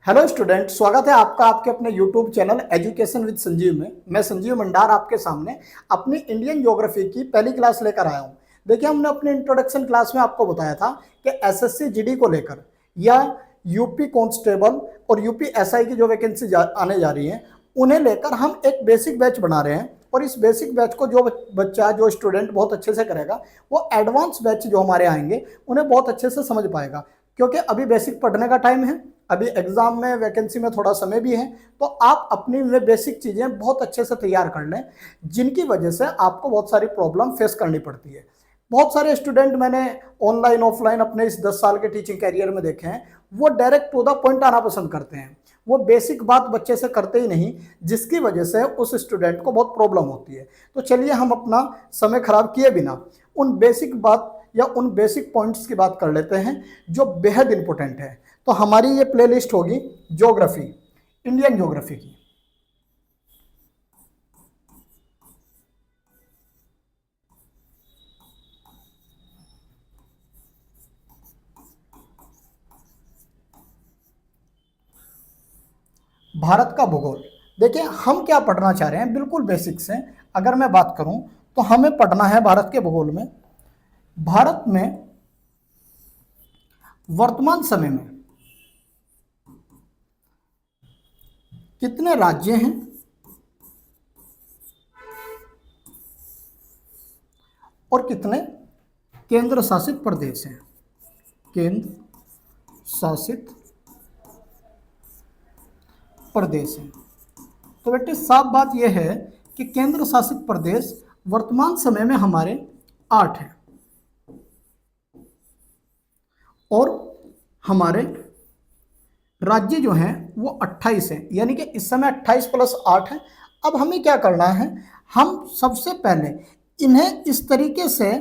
Hello student, स्वागत है आपका आपके अपने YouTube channel education with Sanjeev में। मैं संजीव मंडार आपके सामने अपनी इंडियन ज्योग्राफी की पहली क्लास लेकर आया हूं। देखिए, हमने अपने इंट्रोडक्शन क्लास में आपको बताया था कि एसएससी जीडी को लेकर या यूपी कांस्टेबल और यूपी एसआई की जो वैकेंसी आने जा रही है उन्हें लेकर हम एक बेसिक बैच बना रहे हैं। और इस बेसिक बैच को जो बच्चा जो स्टूडेंट बहुत अच्छे से करेगा वो एडवांस बैच जो हमारे आएंगे उन्हें बहुत अच्छे से समझ पाएगा, क्योंकि अभी बेसिक पढ़ने का टाइम है, अभी एग्जाम में वैकेंसी में थोड़ा समय भी है। तो आप अपनी वे बेसिक चीज़ें बहुत अच्छे से तैयार कर लें, जिनकी वजह से आपको बहुत सारी प्रॉब्लम फेस करनी पड़ती है। बहुत सारे स्टूडेंट मैंने ऑनलाइन ऑफलाइन अपने इस 10 साल के टीचिंग कैरियर में देखे हैं, वो डायरेक्ट टू द पॉइंट आना पसंद करते हैं। वो बेसिक बात बच्चे से करते ही नहीं, जिसकी वजह से उस स्टूडेंट को बहुत प्रॉब्लम होती है। तो चलिए हम अपना समय खराब किए बिना उन बेसिक बात या उन बेसिक पॉइंट्स की बात कर लेते हैं जो बेहद इंपॉर्टेंट है। तो हमारी ये प्लेलिस्ट होगी ज्योग्राफी, इंडियन ज्योग्राफी की। भारत का भूगोल। देखिए, हम क्या पढ़ना चाह रहे हैं, बिल्कुल बेसिक से अगर मैं बात करूं तो हमें पढ़ना है भारत के भूगोल में। भारत में वर्तमान समय में कितने राज्य हैं और कितने केंद्र शासित प्रदेश हैं। केंद्र शासित प्रदेश हैं। तो बेटे, साफ बात यह है कि केंद्र शासित प्रदेश वर्तमान समय में हमारे 8 हैं और हमारे राज्य जो हैं वो 28 हैं, यानी कि इस समय 28 + 8 है। अब हमें क्या करना है, हम सबसे पहले इन्हें इस तरीके से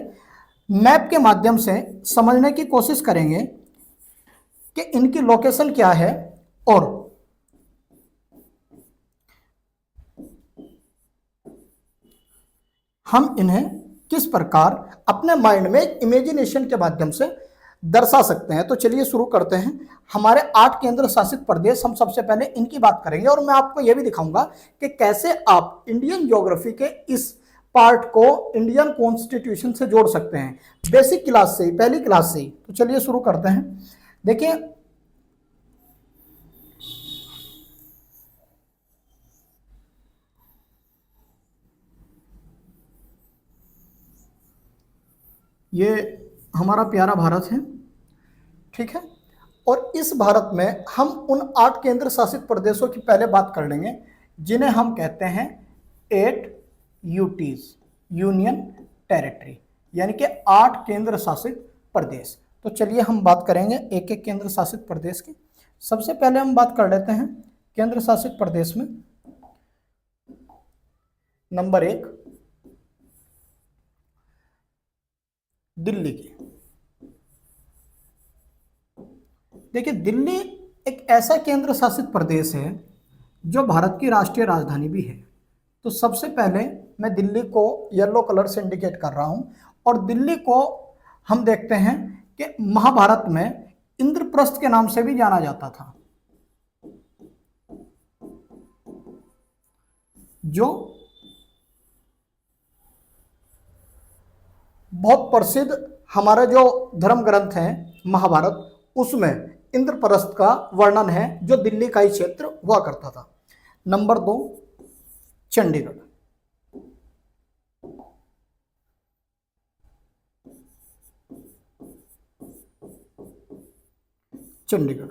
मैप के माध्यम से समझने की कोशिश करेंगे कि इनकी लोकेशन क्या है और हम इन्हें किस प्रकार अपने माइंड में इमेजिनेशन के माध्यम से दर्शा सकते हैं। तो चलिए शुरू करते हैं। हमारे 8 केंद्र शासित प्रदेश, हम सबसे पहले इनकी बात करेंगे और मैं आपको यह भी दिखाऊंगा कि कैसे आप इंडियन ज्योग्राफी के इस पार्ट को इंडियन कॉन्स्टिट्यूशन से जोड़ सकते हैं, बेसिक क्लास से ही, पहली क्लास से ही। तो चलिए शुरू करते हैं। देखिए, ये हमारा प्यारा भारत है, ठीक है। और इस भारत में हम उन 8 केंद्र शासित प्रदेशों की पहले बात कर लेंगे जिन्हें हम कहते हैं 8 यूटीज, यूनियन टेरिटरी, यानी कि 8 केंद्र शासित प्रदेश। तो चलिए हम बात करेंगे एक एक केंद्र शासित प्रदेश की। सबसे पहले हम बात कर लेते हैं केंद्र शासित प्रदेश में नंबर 1 दिल्ली की। देखिए, दिल्ली एक ऐसा केंद्र शासित प्रदेश है जो भारत की राष्ट्रीय राजधानी भी है। तो सबसे पहले मैं दिल्ली को येलो कलर से इंडिकेट कर रहा हूं और दिल्ली को हम देखते हैं कि महाभारत में इंद्रप्रस्थ के नाम से भी जाना जाता था, जो बहुत प्रसिद्ध हमारा जो धर्म ग्रंथ है महाभारत, उसमें इंद्रप्रस्थ का वर्णन है, जो दिल्ली का ही क्षेत्र हुआ करता था। नंबर 2 चंडीगढ़। चंडीगढ़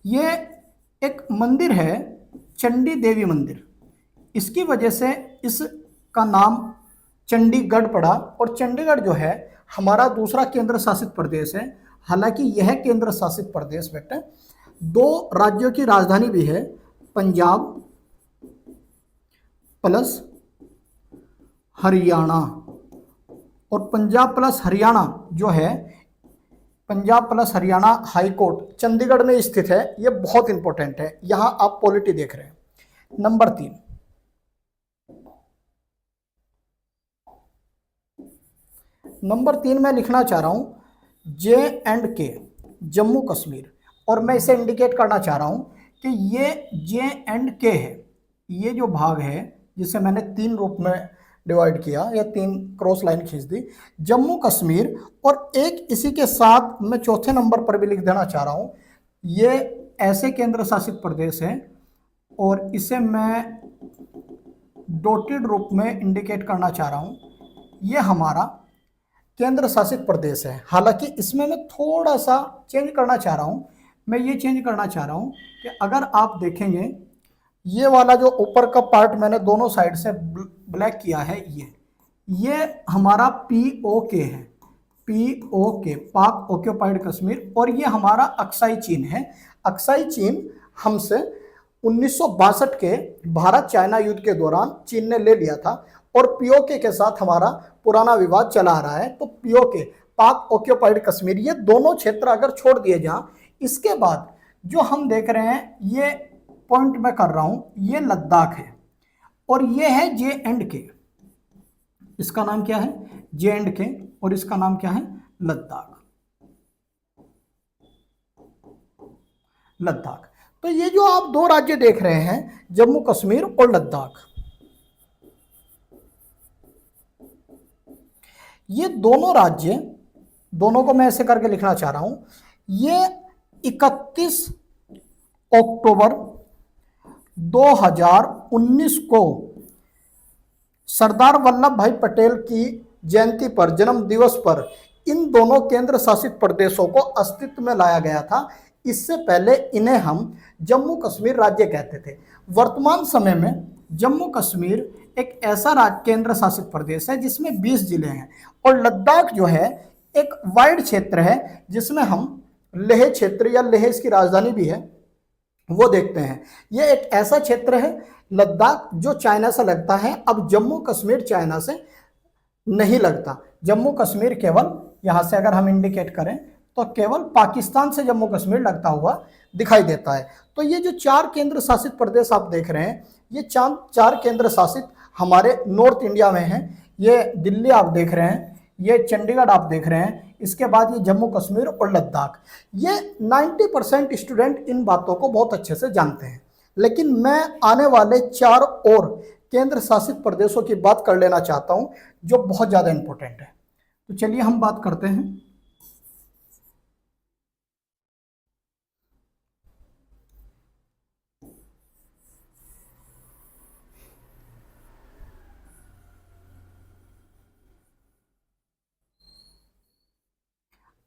ये एक मंदिर है, चंडी देवी मंदिर। इसकी वजह से इसका नाम चंडीगढ़ पड़ा। और चंडीगढ़ जो है हमारा दूसरा केंद्र शासित प्रदेश है। हालांकि यह केंद्र शासित प्रदेश बेटा 2 राज्यों की राजधानी भी है, पंजाब प्लस हरियाणा। और पंजाब प्लस हरियाणा जो है, Punjab plus Haryana high court Chandigarh में स्थित है। यह बहुत इंपॉर्टेंट है, यहां आप पॉलिटी देख रहे हैं। नंबर 3 मैं लिखना चाह रहा हूं J&K, जम्मू कश्मीर। और मैं इसे इंडिकेट करना चाह रहा हूं कि ये J&K है, ये जो भाग है जिसे मैंने 3 रूप में डिवाइड किया या 3 क्रॉस लाइन खींच दी, जम्मू कश्मीर, और एक इसी के साथ मैं चौथे नंबर पर भी लिख देना चाह रहा हूँ, ये ऐसे केंद्र शासित प्रदेश है और इसे मैं डॉटेड रूप में इंडिकेट करना चाह रहा हूँ, ये हमारा केंद्र शासित प्रदेश है। हालांकि इसमें मैं थोड़ा सा चेंज करना चाह रहा हूँ, मैं ये चेंज करना चाह रहा हूँ कि अगर आप देखेंगे ये वाला जो ऊपर का पार्ट मैंने दोनों साइड से ब्लैक किया है, ये हमारा POK है, POK, पाक ऑक्यूपाइड कश्मीर, और ये हमारा अक्साई चीन है। अक्साई चीन हमसे 1962 के भारत चाइना युद्ध के दौरान चीन ने ले लिया था और POK के साथ हमारा पुराना विवाद चला आ रहा है। तो POK, पाक ऑक्यूपाइड कश्मीर, ये दोनों क्षेत्र अगर छोड़ दिए जाएं, इसके बाद जो हम देख रहे हैं, ये पॉइंट मैं कर रहा हूं, ये लद्दाख है और ये है J&K। इसका नाम क्या है? J&K, और इसका नाम क्या है? लद्दाख। लद्दाख। तो ये जो आप 2 राज्य देख रहे हैं, जम्मू कश्मीर और लद्दाख, ये दोनों राज्य, दोनों को मैं ऐसे करके लिखना चाह रहा हूं, ये 31 अक्टूबर 2019 को सरदार वल्लभ भाई पटेल की जयंती पर, जन्म दिवस पर, इन दोनों केंद्र शासित प्रदेशों को अस्तित्व में लाया गया था। इससे पहले इन्हें हम जम्मू कश्मीर राज्य कहते थे। वर्तमान समय में जम्मू कश्मीर एक ऐसा केंद्र शासित प्रदेश है जिसमें 20 जिले हैं, और लद्दाख जो है एक वाइड क्षेत्र है जिसमें हम लेह क्षेत्र, या लेह इसकी राजधानी भी है, वो देखते हैं। ये एक ऐसा क्षेत्र है लद्दाख जो चाइना से लगता है। अब जम्मू कश्मीर चाइना से नहीं लगता, जम्मू कश्मीर केवल यहाँ से अगर हम इंडिकेट करें तो केवल पाकिस्तान से जम्मू कश्मीर लगता हुआ दिखाई देता है। तो ये जो 4 केंद्र शासित प्रदेश आप देख रहे हैं, ये 4 केंद्र शासित हमारे नॉर्थ इंडिया में हैं। ये दिल्ली आप देख रहे हैं, ये चंडीगढ़ आप देख रहे हैं, इसके बाद ये जम्मू कश्मीर और लद्दाख। ये 90% स्टूडेंट इन बातों को बहुत अच्छे से जानते हैं, लेकिन मैं आने वाले 4 और केंद्र शासित प्रदेशों की बात कर लेना चाहता हूं जो बहुत ज़्यादा इंपॉर्टेंट है। तो चलिए हम बात करते हैं।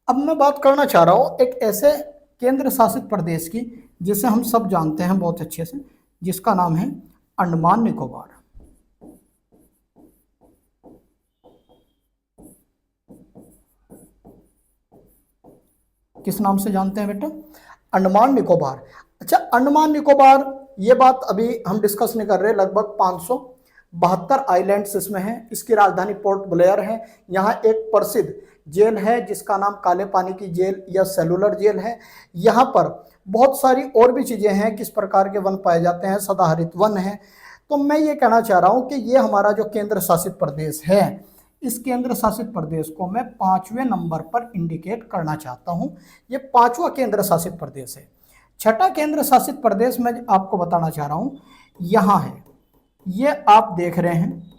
अब मैं बात करना चाह रहा हूँ एक ऐसे केंद्र शासित प्रदेश की जिसे हम सब जानते हैं बहुत अच्छे से, जिसका नाम है अंडमान निकोबार। किस नाम से जानते हैं बेटा? अंडमान निकोबार। अच्छा, अंडमान निकोबार, ये बात अभी हम डिस्कस नहीं कर रहे। लगभग 572 आइलैंड्स इसमें हैं। इसकी राजधानी पोर्ट ब्लेयर है। यहाँ एक प्रसिद्ध जेल है जिसका नाम काले पानी की जेल या सेलुलर जेल है। यहाँ पर बहुत सारी और भी चीज़ें हैं, किस प्रकार के वन पाए जाते हैं, सदाहरित वन है। तो मैं ये कहना चाह रहा हूँ कि ये हमारा जो केंद्र शासित प्रदेश है, इस केंद्र शासित प्रदेश को मैं 5वें नंबर पर इंडिकेट करना चाहता हूँ। ये 5वां केंद्र शासित प्रदेश है। छठा केंद्र शासित प्रदेश मैं आपको बताना चाह रहा हूँ, यहाँ है। ये आप देख रहे हैं,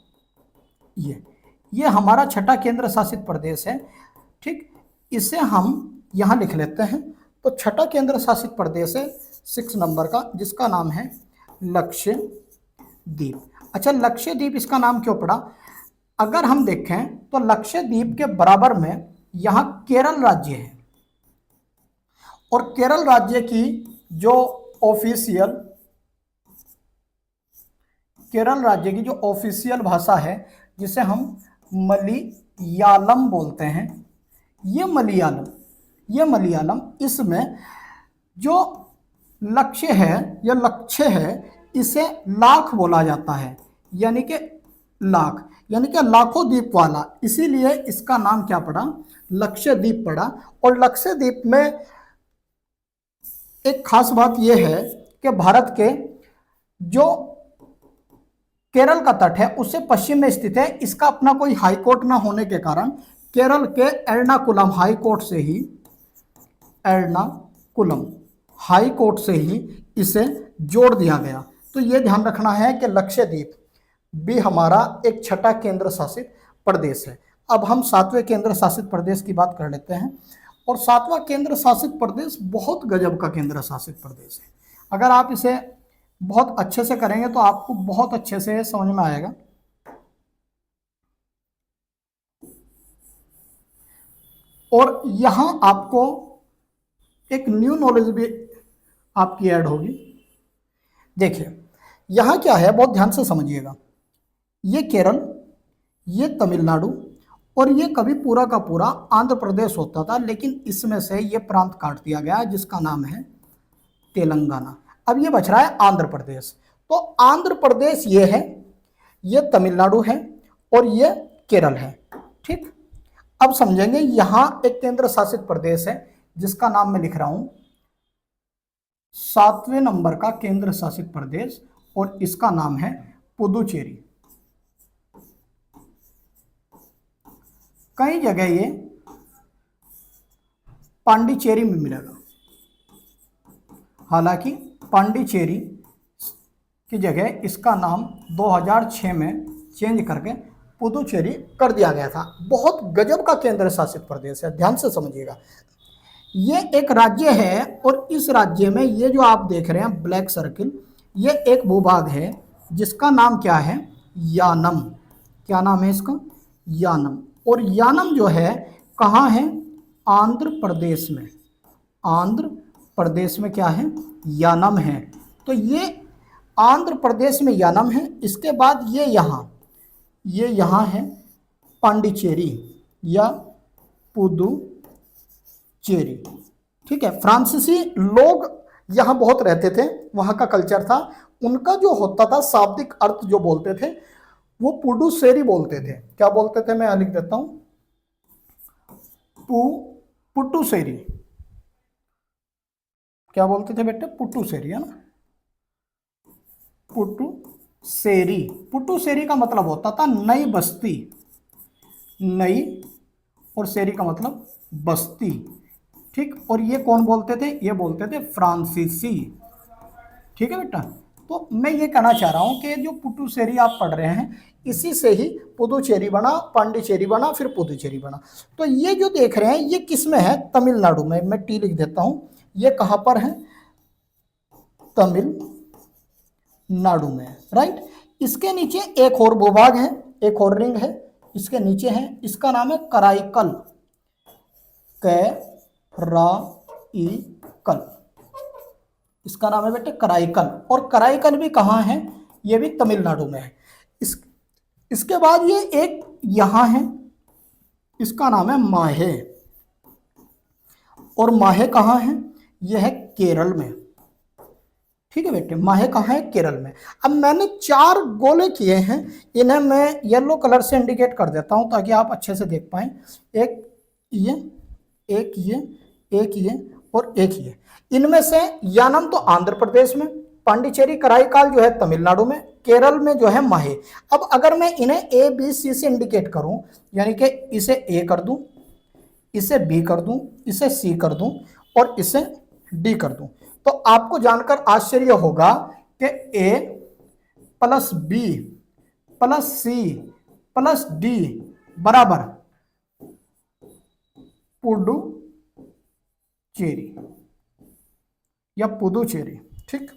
ये हमारा छठा केंद्र शासित प्रदेश है। ठीक, इसे हम यहाँ लिख लेते हैं। तो छठा केंद्र शासित प्रदेश है 6 नंबर का, जिसका नाम है लक्षद्वीप। अच्छा, लक्षद्वीप इसका नाम क्यों पड़ा? अगर हम देखें तो लक्षद्वीप के बराबर में यहाँ केरल राज्य है, और केरल राज्य की जो ऑफिशियल भाषा है, जिसे हम मलयालम बोलते हैं, ये मलयालम, इसमें जो लक्ष्य है इसे लाख बोला जाता है, यानी कि लाखों द्वीप वाला। इसीलिए इसका नाम क्या पड़ा? लक्षद्वीप पड़ा। और लक्षद्वीप में एक खास बात यह है कि भारत के जो केरल का तट है उससे पश्चिम में स्थित है। इसका अपना कोई हाई कोर्ट ना होने के कारण केरल के एर्नाकुलम हाई कोर्ट से ही, एर्नाकुलम हाई कोर्ट से ही इसे जोड़ दिया गया। तो ये ध्यान रखना है कि लक्षद्वीप भी हमारा एक छठा केंद्र शासित प्रदेश है। अब हम 7वें केंद्र शासित प्रदेश की बात कर लेते हैं। और 7वां केंद्र शासित प्रदेश बहुत गजब का केंद्र शासित प्रदेश है। अगर आप इसे बहुत अच्छे से करेंगे तो आपको बहुत अच्छे से समझ में आएगा। और यहां आपको एक न्यू नॉलेज भी आपकी ऐड होगी। देखिए यहां क्या है, बहुत ध्यान से समझिएगा। ये केरल, ये तमिलनाडु और ये कभी पूरा का पूरा आंध्र प्रदेश होता था, लेकिन इसमें से ये प्रांत काट दिया गया जिसका नाम है तेलंगाना। अब ये बच रहा है आंध्र प्रदेश। तो आंध्र प्रदेश ये है, ये तमिलनाडु है और ये केरल है। ठीक, अब समझेंगे यहां एक केंद्र शासित प्रदेश है जिसका नाम मैं लिख रहा हूं 7वें नंबर का केंद्र शासित प्रदेश, और इसका नाम है पुदुचेरी। कई जगह ये पांडिचेरी में मिलेगा, हालांकि पांडिचेरी की जगह इसका नाम 2006 में चेंज करके पुदुचेरी कर दिया गया था। बहुत गजब का केंद्र शासित प्रदेश है, ध्यान से समझिएगा। ये एक राज्य है और इस राज्य में ये जो आप देख रहे हैं ब्लैक सर्किल, ये एक भूभाग है जिसका नाम क्या है, यानम। क्या नाम है इसका, यानम। और यानम जो है कहाँ है, आंध्र प्रदेश में। आंध्र प्रदेश में क्या है, यानम है। तो ये आंध्र प्रदेश में यानम है। इसके बाद ये यहाँ है पांडिचेरी या पुदुचेरी। ठीक है, फ्रांसीसी लोग यहाँ बहुत रहते थे, वहाँ का कल्चर था। उनका जो होता था शाब्दिक अर्थ जो बोलते थे वो पुडुचेरी बोलते थे। क्या बोलते थे, मैं लिख देता हूँ, पुटुचेरी। क्या बोलते थे बेटे, पुटुचेरी, है ना, पुटुचेरी। पुटुचेरी का मतलब होता था नई बस्ती, नई, और शेरी का मतलब बस्ती। ठीक, और ये कौन बोलते थे, ये बोलते थे फ्रांसीसी। ठीक है बेटा, तो मैं ये कहना चाह रहा हूं कि जो पुटुचेरी आप पढ़ रहे हैं इसी से ही पुदुचेरी बना, पांडिचेरी बना, फिर पुदुचेरी बना। तो ये जो देख रहे हैं ये किस में है, तमिलनाडु में। मैं टी लिख देता हूं, ये कहां पर है, तमिलनाडु में, राइट। इसके नीचे एक और भूभाग है, एक और रिंग है इसके नीचे है, इसका नाम है कराईकल। कराईकल, इसका नाम है बेटे कराईकल। और कराईकल भी कहाँ है, ये भी तमिलनाडु में है। इसके बाद ये एक यहाँ है, इसका नाम है माहे। और माहे कहाँ है, ये है केरल में। ठीक है बेटे, माहे कहाँ है, केरल में। अब मैंने 4 गोले किए हैं, इन्हें मैं येलो कलर से इंडिकेट कर देता हूं ताकि आप अच्छे से देख पाएं। एक ये, एक ये, एक ये और एक ये। इनमें से यानम तो आंध्र प्रदेश में, पांडिचेरी कराईकाल जो है तमिलनाडु में, केरल में जो है माहे। अब अगर मैं इन्हें ए बी सी से इंडिकेट करूं, यानी कि इसे ए कर दूं, इसे बी कर दूं, इसे सी कर दूं और इसे डी कर दूं, तो आपको जानकर आश्चर्य होगा कि A plus B plus C plus D बराबर पुडुचेरी या पुदुचेरी। ठीक,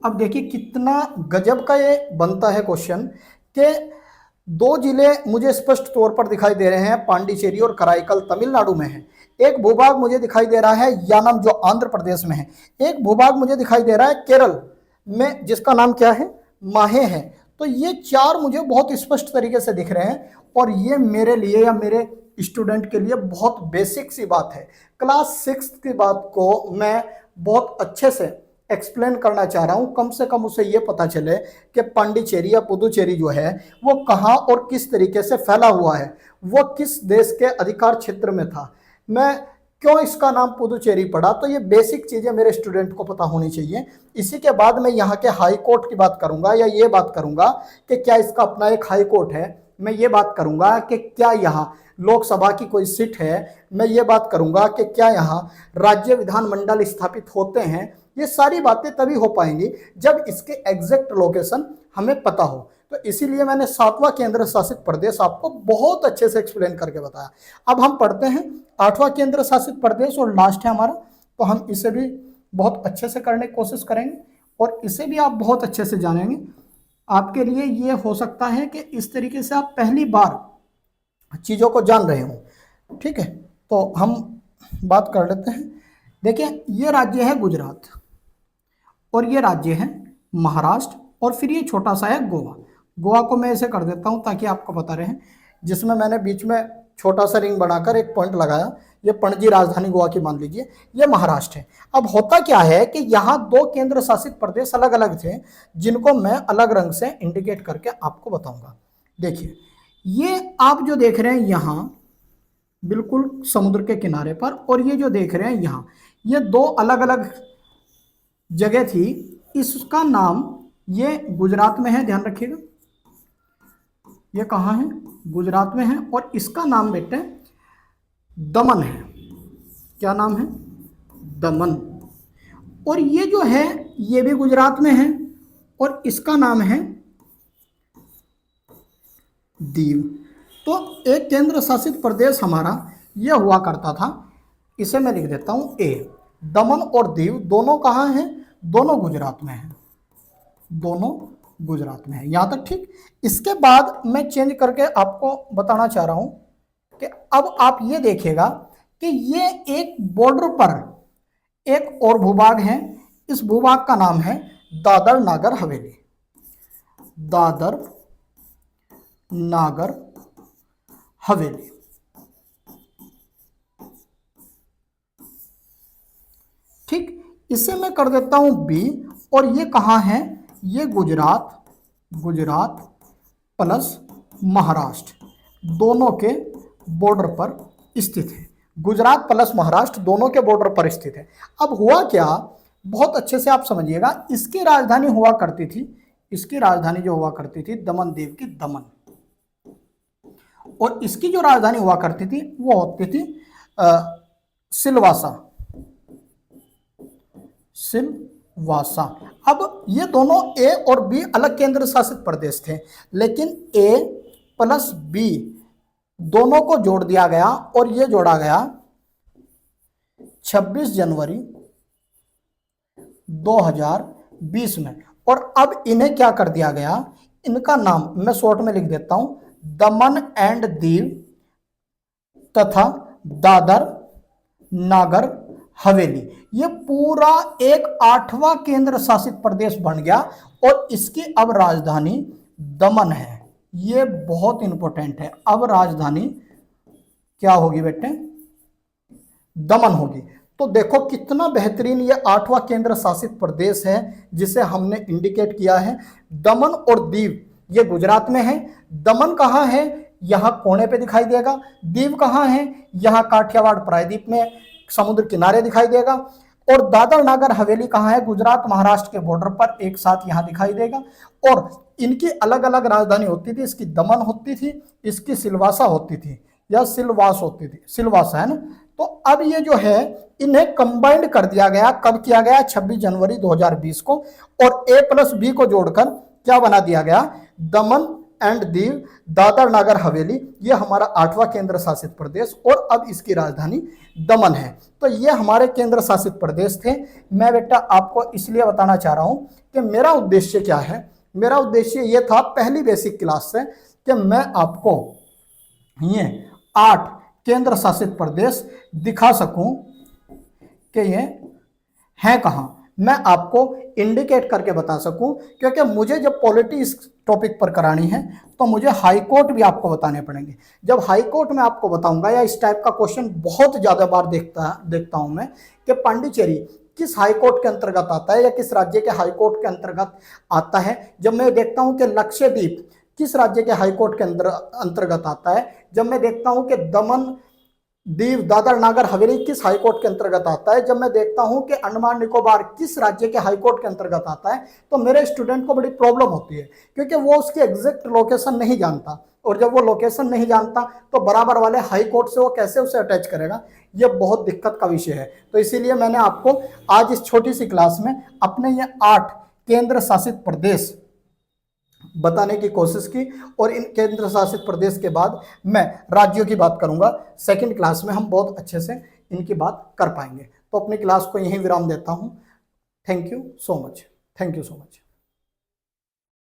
अब देखिए कितना गजब का ये बनता है क्वेश्चन कि 2 जिले मुझे स्पष्ट तौर पर दिखाई दे रहे हैं, पांडिचेरी और कराईकल तमिलनाडु में है। एक भूभाग मुझे दिखाई दे रहा है यानम जो आंध्र प्रदेश में है। एक भूभाग मुझे दिखाई दे रहा है केरल में जिसका नाम क्या है, माहे है। तो ये 4 मुझे बहुत स्पष्ट तरीके से दिख रहे हैं और ये मेरे लिए या मेरे स्टूडेंट के लिए बहुत बेसिक सी बात है। क्लास 6 की बात को मैं बहुत अच्छे से एक्सप्लेन करना चाह रहा हूं, कम से कम उसे ये पता चले कि पांडिचेरी या पुदुचेरी जो है वो कहाँ और किस तरीके से फैला हुआ है, वो किस देश के अधिकार क्षेत्र में था, मैं क्यों इसका नाम पुदुचेरी पड़ा। तो ये बेसिक चीज़ें मेरे स्टूडेंट को पता होनी चाहिए। इसी के बाद मैं यहाँ के हाई कोर्ट की बात करूँगा या ये बात करूँगा कि क्या इसका अपना एक हाई कोर्ट है। मैं ये बात करूँगा कि क्या यहाँ लोकसभा की कोई सीट है, मैं ये बात करूंगा कि क्या यहाँ राज्य विधानमंडल स्थापित होते हैं। ये सारी बातें तभी हो पाएंगी जब इसके एग्जैक्ट लोकेशन हमें पता हो। तो इसीलिए मैंने 7वां केंद्र शासित प्रदेश आपको बहुत अच्छे से एक्सप्लेन करके बताया। अब हम पढ़ते हैं 8वां केंद्र शासित प्रदेश और लास्ट है हमारा, तो हम इसे भी बहुत अच्छे से करने की कोशिश करेंगे और इसे भी आप बहुत अच्छे से जानेंगे। आपके लिए ये हो सकता है कि इस तरीके से आप पहली बार चीज़ों को जान रहे हो। ठीक है, तो हम बात कर लेते हैं। देखिए, ये राज्य है गुजरात और ये राज्य है महाराष्ट्र और फिर ये छोटा सा है गोवा। गोवा को मैं ऐसे कर देता हूँ ताकि आपको पता रहे, जिसमें मैंने बीच में छोटा सा रिंग बनाकर एक पॉइंट लगाया। ये पणजी राजधानी गोवा की मान लीजिए, ये महाराष्ट्र है। अब होता क्या है कि यहाँ 2 केंद्र शासित प्रदेश अलग अलग थे, जिनको मैं अलग रंग से इंडिकेट करके आपको बताऊंगा। देखिए, ये आप जो देख रहे हैं यहाँ बिल्कुल समुद्र के किनारे पर, और ये जो देख रहे हैं यहाँ, ये 2 अलग अलग जगह थी। इसका नाम, ये गुजरात में है, ध्यान रखिएगा, ये कहाँ है, गुजरात में है, और इसका नाम बेटे दमन है। क्या नाम है, दमन। और ये जो है ये भी गुजरात में है और इसका नाम है दीव। तो एक केंद्र शासित प्रदेश हमारा यह हुआ करता था, इसे मैं लिख देता हूं ए। दमन और दीव दोनों कहाँ हैं, दोनों गुजरात में हैं, दोनों गुजरात में है। यहाँ तक ठीक। इसके बाद मैं चेंज करके आपको बताना चाह रहा हूं कि अब आप ये देखिएगा कि ये एक बॉर्डर पर एक और भूभाग है। इस भूभाग का नाम है दादर नागर हवेली। दादर नागर हवेली। ठीक, इसे मैं कर देता हूं बी। और ये कहाँ है, ये गुजरात, गुजरात प्लस महाराष्ट्र दोनों के बॉर्डर पर स्थित है। गुजरात प्लस महाराष्ट्र दोनों के बॉर्डर पर स्थित है। अब हुआ क्या, बहुत अच्छे से आप समझिएगा। इसकी राजधानी हुआ करती थी, इसकी राजधानी जो हुआ करती थी दमन दीव की दमन, और इसकी जो राजधानी हुआ करती थी वो होती थी सिलवासा, सिलवासा। अब ये दोनों ए और बी अलग केंद्र शासित प्रदेश थे, लेकिन ए प्लस बी दोनों को जोड़ दिया गया और ये जोड़ा गया 26 जनवरी 2020 में। और अब इन्हें क्या कर दिया गया, इनका नाम मैं शॉर्ट में लिख देता हूं, दमन एंड दीव तथा दादर नागर हवेली। ये पूरा एक 8वां केंद्र शासित प्रदेश बन गया और इसकी अब राजधानी दमन है। ये बहुत इंपॉर्टेंट है। अब राजधानी क्या होगी बेटे, दमन होगी। तो देखो कितना बेहतरीन ये 8वां केंद्र शासित प्रदेश है जिसे हमने इंडिकेट किया है। दमन और दीव ये गुजरात में है। दमन कहाँ है, यहाँ कोने पे दिखाई देगा। दीव कहाँ है, यहाँ काठियावाड़ प्रायद्वीप में समुद्र किनारे दिखाई देगा। और दादर नागर हवेली कहाँ है, गुजरात महाराष्ट्र के बॉर्डर पर एक साथ यहाँ दिखाई देगा। और इनकी अलग अलग राजधानी होती थी, इसकी दमन होती थी, इसकी सिलवासा होती थी या सिलवास होती थी, सिलवासा है ना। तो अब ये जो है इन्हें कंबाइंड कर दिया गया। कब किया गया, 26 जनवरी 2020 को। और ए प्लस बी को जोड़कर क्या बना दिया गया, दमन एंड दीव दादर नागर हवेली। ये हमारा 8वां केंद्र शासित प्रदेश और अब इसकी राजधानी दमन है। तो ये हमारे केंद्र शासित प्रदेश थे। मैं बेटा आपको इसलिए बताना चाह रहा हूं कि मेरा उद्देश्य क्या है। मेरा उद्देश्य ये था पहली बेसिक क्लास से कि मैं आपको ये 8 केंद्र शासित प्रदेश दिखा सकूं कि ये हैं कहाँ, मैं आपको इंडिकेट करके बता सकूं। क्योंकि मुझे जब पॉलिटी इस टॉपिक पर करानी है तो मुझे हाई कोर्ट भी आपको बताने पड़ेंगे। जब हाई कोर्ट में आपको बताऊंगा, या इस टाइप का क्वेश्चन बहुत ज़्यादा बार देखता हूं मैं कि पांडिचेरी किस हाई कोर्ट के अंतर्गत आता है या किस राज्य के हाई कोर्ट के अंतर्गत आता है। जब मैं देखता हूं कि लक्षद्वीप किस राज्य के हाई कोर्ट के अंतर्गत आता है। जब मैं देखता हूं कि दमन दीव दादर नागर हवेली किस हाई कोर्ट के अंतर्गत आता है। जब मैं देखता हूं कि अंडमान निकोबार किस राज्य के हाई कोर्ट के अंतर्गत आता है, तो मेरे स्टूडेंट को बड़ी प्रॉब्लम होती है, क्योंकि वो उसकी एग्जैक्ट लोकेशन नहीं जानता, और जब वो लोकेशन नहीं जानता तो बराबर वाले हाई कोर्ट से वो कैसे उसे अटैच करेगा, ये बहुत दिक्कत का विषय है। तो इसीलिए मैंने आपको आज इस छोटी सी क्लास में अपने ये 8 केंद्र शासित प्रदेश बताने की कोशिश की, और इन केंद्र शासित प्रदेश के बाद मैं राज्यों की बात करूंगा। सेकंड क्लास में हम बहुत अच्छे से इनकी बात कर पाएंगे। तो अपनी क्लास को यहीं विराम देता हूं। Thank you so much. Thank you so much.